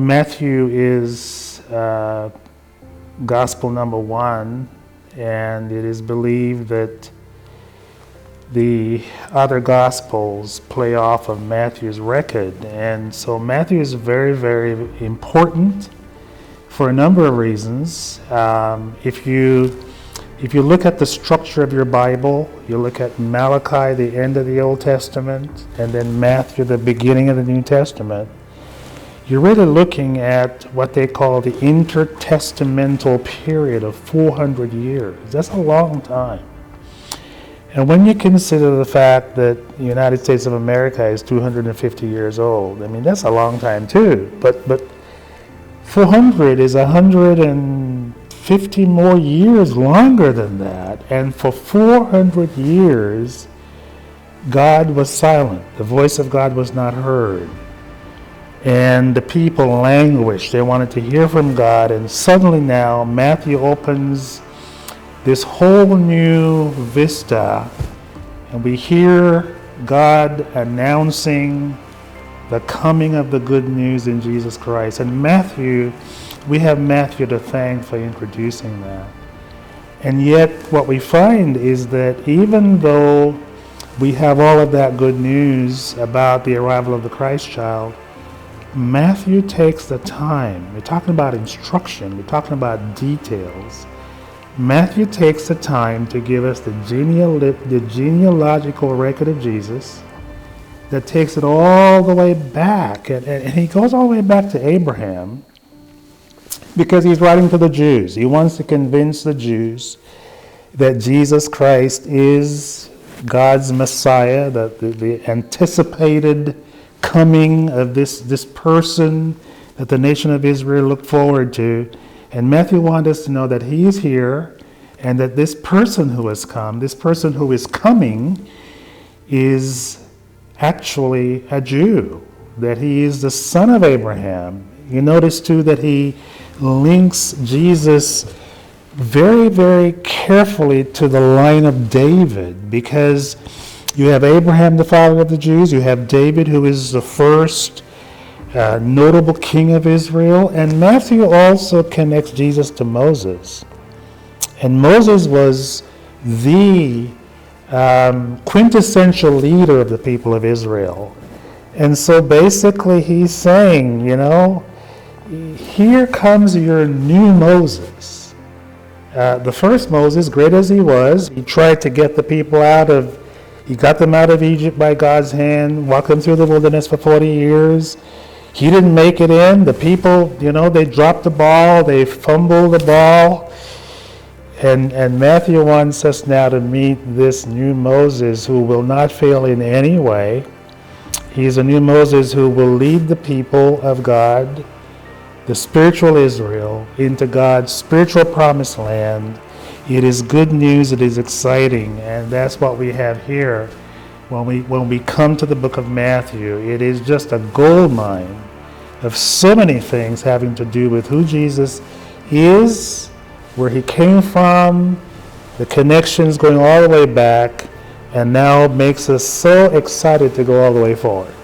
Matthew is gospel number one, and it is believed that the other gospels play off of Matthew's record. And so Matthew is very, very important for a number of reasons. If you look at the structure of your Bible, you look at Malachi, the end of the Old Testament, and then Matthew, the beginning of the New Testament, you're really looking at what they call the intertestamental period of 400 years. That's a long time. And when you consider the fact that the United States of America is 250 years old, I mean, that's a long time too. But 400 is 150 more years longer than that. And for 400 years, God was silent. The voice of God was not heard. And the people languished. They wanted to hear from God. And suddenly now, Matthew opens this whole new vista, and we hear God announcing the coming of the good news in Jesus Christ. And Matthew, we have Matthew to thank for introducing that. And yet what we find is that even though we have all of that good news about the arrival of the Christ child, Matthew takes the time. We're talking about instruction. We're talking about details. Matthew takes the time to give us the genealogical record of Jesus that takes it all the way back. And he goes all the way back to Abraham because he's writing to the Jews. He wants to convince the Jews that Jesus Christ is God's Messiah, that the anticipated coming of this person that the nation of Israel looked forward to. And Matthew wants us to know that he is here and that this person who has come, this person who is coming, is actually a Jew, that he is the son of Abraham. You notice too that he links Jesus very, very carefully to the line of David, because you have Abraham, the father of the Jews, you have David, who is the first notable king of Israel, and Matthew also connects Jesus to Moses. And Moses was the quintessential leader of the people of Israel. And so basically he's saying, here comes your new Moses. The first Moses, great as he was, he tried to get the people he got them out of Egypt by God's hand, walked them through the wilderness for 40 years. He didn't make it in. The people, they dropped the ball, they fumbled the ball. And Matthew wants us now to meet this new Moses who will not fail in any way. He's a new Moses who will lead the people of God, the spiritual Israel, into God's spiritual promised land. It is good news, it is exciting, and that's what we have here when we come to the book of Matthew. It is just a gold mine of so many things having to do with who Jesus is, where he came from, the connections going all the way back, and now makes us so excited to go all the way forward.